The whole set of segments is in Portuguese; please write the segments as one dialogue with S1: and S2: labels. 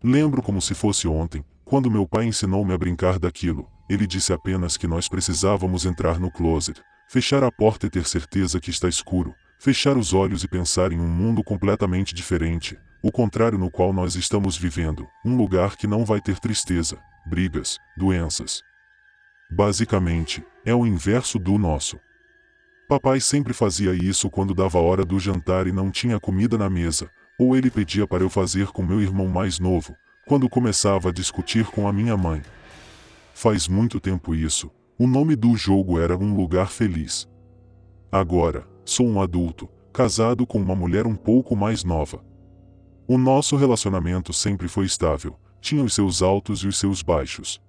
S1: Lembro como se fosse ontem, quando meu pai ensinou-me a brincar daquilo. Ele disse apenas que nós precisávamos entrar no closet, fechar a porta e ter certeza que está escuro, fechar os olhos e pensar em um mundo completamente diferente, o contrário no qual nós estamos vivendo, um lugar que não vai ter tristeza, brigas, doenças. Basicamente, é o inverso do nosso. Papai sempre fazia isso quando dava a hora do jantar e não tinha comida na mesa, ou ele pedia para eu fazer com meu irmão mais novo, quando começava a discutir com a minha mãe. Faz muito tempo isso, o nome do jogo era Um Lugar Feliz. Agora, sou um adulto, casado com uma mulher um pouco mais nova. O nosso relacionamento sempre foi estável, tinha os seus altos e os seus baixos.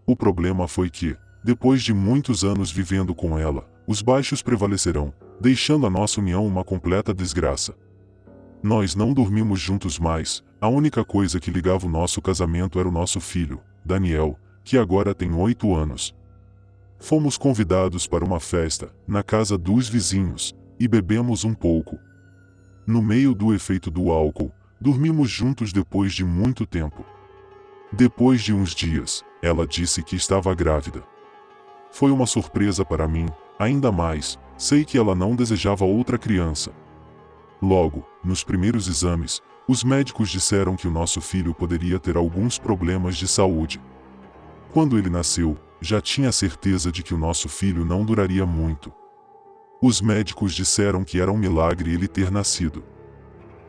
S1: O problema foi que, depois de muitos anos vivendo com ela, os baixos prevalecerão, deixando a nossa união uma completa desgraça. Nós não dormimos juntos mais, a única coisa que ligava o nosso casamento era o nosso filho, Daniel, que agora tem 8 anos. Fomos convidados para uma festa, na casa dos vizinhos, e bebemos um pouco. No meio do efeito do álcool, dormimos juntos depois de muito tempo. Depois de uns dias, ela disse que estava grávida. Foi uma surpresa para mim, ainda mais, sei que ela não desejava outra criança. Logo, nos primeiros exames, os médicos disseram que o nosso filho poderia ter alguns problemas de saúde. Quando ele nasceu, já tinha certeza de que o nosso filho não duraria muito. Os médicos disseram que era um milagre ele ter nascido.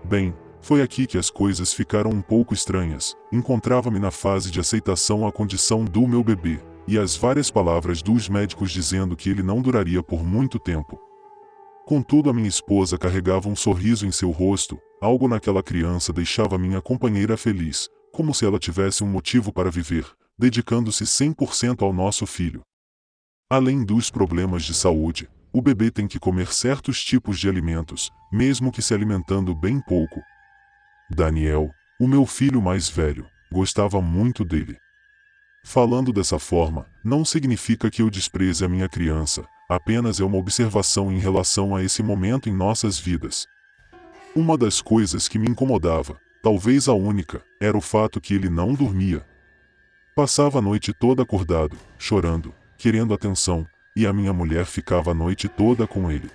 S1: Bem, foi aqui que as coisas ficaram um pouco estranhas. Encontrava-me na fase de aceitação à condição do meu bebê, e as várias palavras dos médicos dizendo que ele não duraria por muito tempo. Contudo, a minha esposa carregava um sorriso em seu rosto, algo naquela criança deixava minha companheira feliz, como se ela tivesse um motivo para viver, dedicando-se 100% ao nosso filho. Além dos problemas de saúde, o bebê tem que comer certos tipos de alimentos, mesmo que se alimentando bem pouco. Daniel, o meu filho mais velho, gostava muito dele. Falando dessa forma, não significa que eu despreze a minha criança, apenas é uma observação em relação a esse momento em nossas vidas. Uma das coisas que me incomodava, talvez a única, era o fato que ele não dormia. Passava a noite toda acordado, chorando, querendo atenção, e a minha mulher ficava a noite toda com ele.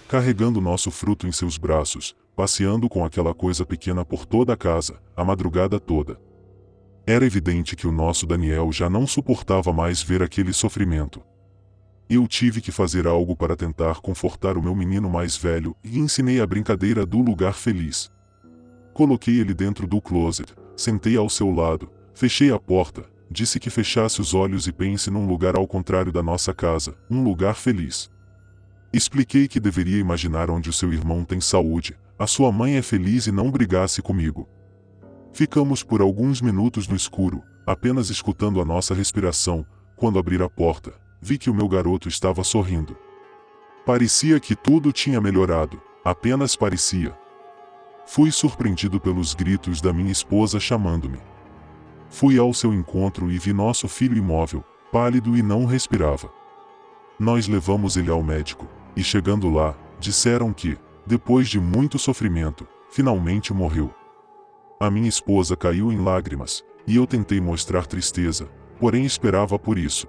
S1: Carregando nosso fruto em seus braços, passeando com aquela coisa pequena por toda a casa, a madrugada toda. Era evidente que o nosso Daniel já não suportava mais ver aquele sofrimento. Eu tive que fazer algo para tentar confortar o meu menino mais velho e ensinei a brincadeira do lugar feliz. Coloquei ele dentro do closet, sentei ao seu lado, fechei a porta, disse que fechasse os olhos e pense num lugar ao contrário da nossa casa, um lugar feliz. Expliquei que deveria imaginar onde o seu irmão tem saúde, a sua mãe é feliz e não brigasse comigo. Ficamos por alguns minutos no escuro, apenas escutando a nossa respiração. Quando abri a porta, vi que o meu garoto estava sorrindo. Parecia que tudo tinha melhorado, apenas parecia. Fui surpreendido pelos gritos da minha esposa chamando-me. Fui ao seu encontro e vi nosso filho imóvel, pálido e não respirava. Nós levamos ele ao médico, e chegando lá, disseram que, depois de muito sofrimento, finalmente morreu. A minha esposa caiu em lágrimas, e eu tentei mostrar tristeza, porém esperava por isso.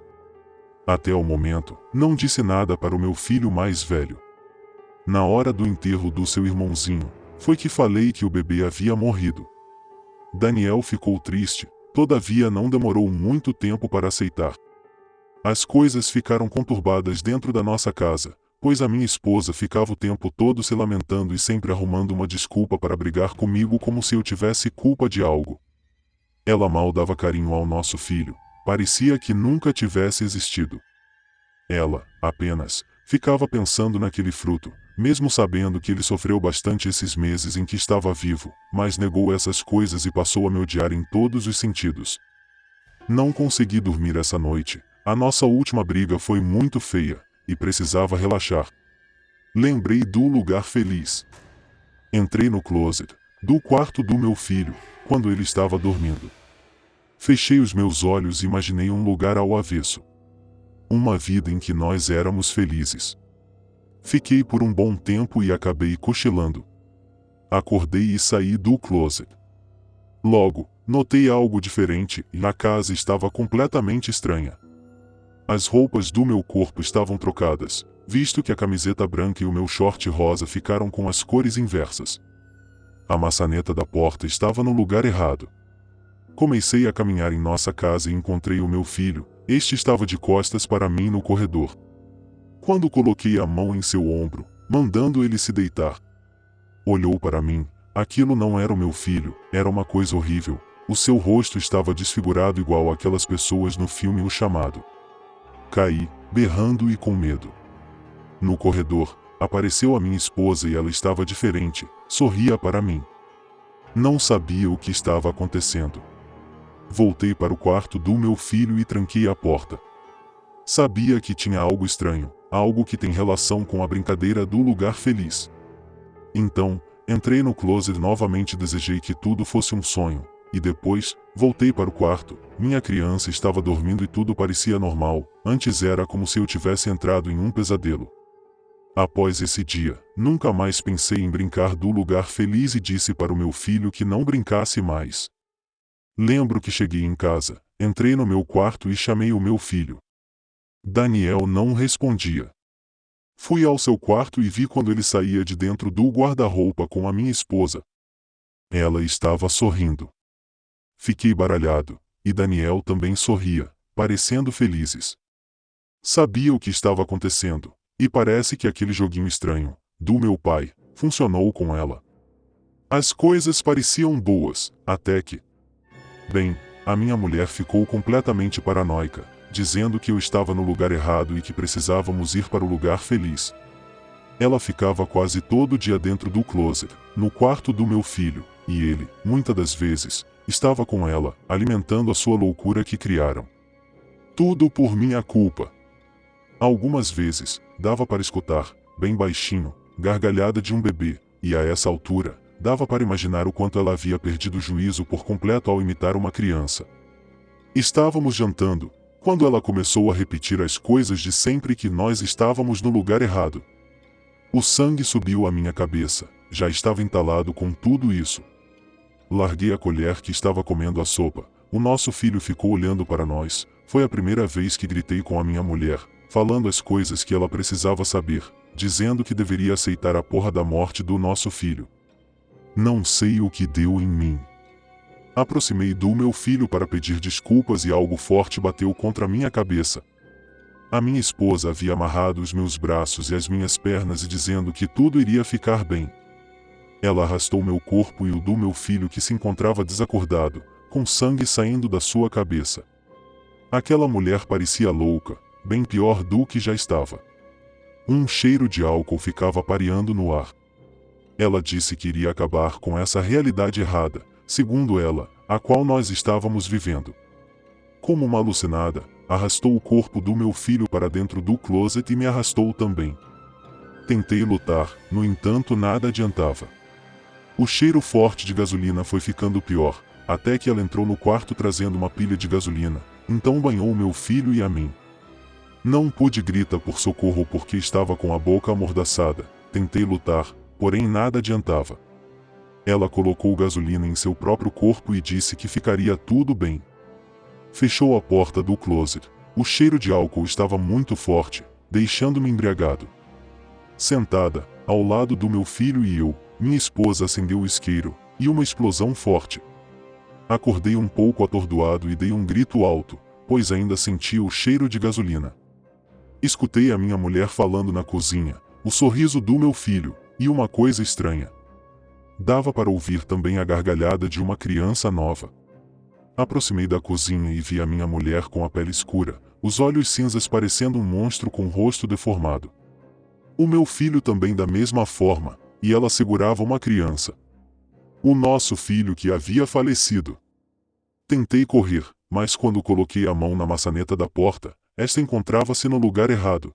S1: Até o momento, não disse nada para o meu filho mais velho. Na hora do enterro do seu irmãozinho, foi que falei que o bebê havia morrido. Daniel ficou triste, todavia não demorou muito tempo para aceitar. As coisas ficaram conturbadas dentro da nossa casa, pois a minha esposa ficava o tempo todo se lamentando e sempre arrumando uma desculpa para brigar comigo como se eu tivesse culpa de algo. Ela mal dava carinho ao nosso filho, parecia que nunca tivesse existido. Ela, apenas, ficava pensando naquele fruto, mesmo sabendo que ele sofreu bastante esses meses em que estava vivo, mas negou essas coisas e passou a me odiar em todos os sentidos. Não consegui dormir essa noite, a nossa última briga foi muito feia, e precisava relaxar. Lembrei do lugar feliz. Entrei no closet, do quarto do meu filho, quando ele estava dormindo. Fechei os meus olhos e imaginei um lugar ao avesso. Uma vida em que nós éramos felizes. Fiquei por um bom tempo e acabei cochilando. Acordei e saí do closet. Logo, notei algo diferente e a casa estava completamente estranha. As roupas do meu corpo estavam trocadas, visto que a camiseta branca e o meu short rosa ficaram com as cores inversas. A maçaneta da porta estava no lugar errado. Comecei a caminhar em nossa casa e encontrei o meu filho. Este estava de costas para mim no corredor. Quando coloquei a mão em seu ombro, mandando ele se deitar, olhou para mim. Aquilo não era o meu filho, era uma coisa horrível. O seu rosto estava desfigurado igual aquelas pessoas no filme O Chamado. Caí, berrando e com medo. No corredor, apareceu a minha esposa e ela estava diferente, sorria para mim. Não sabia o que estava acontecendo. Voltei para o quarto do meu filho e tranquei a porta. Sabia que tinha algo estranho, algo que tem relação com a brincadeira do lugar feliz. Então, entrei no closet novamente e desejei que tudo fosse um sonho, e depois, voltei para o quarto. Minha criança estava dormindo e tudo parecia normal, antes era como se eu tivesse entrado em um pesadelo. Após esse dia, nunca mais pensei em brincar do lugar feliz e disse para o meu filho que não brincasse mais. Lembro que cheguei em casa, entrei no meu quarto e chamei o meu filho. Daniel não respondia. Fui ao seu quarto e vi quando ele saía de dentro do guarda-roupa com a minha esposa. Ela estava sorrindo. Fiquei baralhado, e Daniel também sorria, parecendo felizes. Sabia o que estava acontecendo, e parece que aquele joguinho estranho, do meu pai, funcionou com ela. As coisas pareciam boas, até que... Bem, a minha mulher ficou completamente paranoica, dizendo que eu estava no lugar errado e que precisávamos ir para o lugar feliz. Ela ficava quase todo dia dentro do closet, no quarto do meu filho, e ele, muitas das vezes, estava com ela, alimentando a sua loucura que criaram. Tudo por minha culpa. Algumas vezes, dava para escutar, bem baixinho, gargalhada de um bebê, e a essa altura, dava para imaginar o quanto ela havia perdido o juízo por completo ao imitar uma criança. Estávamos jantando, quando ela começou a repetir as coisas de sempre que nós estávamos no lugar errado. O sangue subiu à minha cabeça, já estava entalado com tudo isso. Larguei a colher que estava comendo a sopa. O nosso filho ficou olhando para nós. Foi a primeira vez que gritei com a minha mulher, falando as coisas que ela precisava saber, dizendo que deveria aceitar a porra da morte do nosso filho. Não sei o que deu em mim. Aproximei do meu filho para pedir desculpas e algo forte bateu contra minha cabeça. A minha esposa havia amarrado os meus braços e as minhas pernas e dizendo que tudo iria ficar bem. Ela arrastou meu corpo e o do meu filho que se encontrava desacordado, com sangue saindo da sua cabeça. Aquela mulher parecia louca, bem pior do que já estava. Um cheiro de álcool ficava pareando no ar. Ela disse que iria acabar com essa realidade errada, segundo ela, a qual nós estávamos vivendo. Como uma alucinada, arrastou o corpo do meu filho para dentro do closet e me arrastou também. Tentei lutar, no entanto nada adiantava. O cheiro forte de gasolina foi ficando pior, até que ela entrou no quarto trazendo uma pilha de gasolina, então banhou meu filho e a mim. Não pude gritar por socorro porque estava com a boca amordaçada. Tentei lutar, porém nada adiantava. Ela colocou gasolina em seu próprio corpo e disse que ficaria tudo bem. Fechou a porta do closet. O cheiro de álcool estava muito forte, deixando-me embriagado. Sentada, ao lado do meu filho e eu, minha esposa acendeu o isqueiro, e uma explosão forte. Acordei um pouco atordoado e dei um grito alto, pois ainda sentia o cheiro de gasolina. Escutei a minha mulher falando na cozinha, o sorriso do meu filho, e uma coisa estranha. Dava para ouvir também a gargalhada de uma criança nova. Aproximei da cozinha e vi a minha mulher com a pele escura, os olhos cinzas parecendo um monstro com o rosto deformado. O meu filho também da mesma forma, e ela segurava uma criança. O nosso filho que havia falecido. Tentei correr, mas quando coloquei a mão na maçaneta da porta, esta encontrava-se no lugar errado.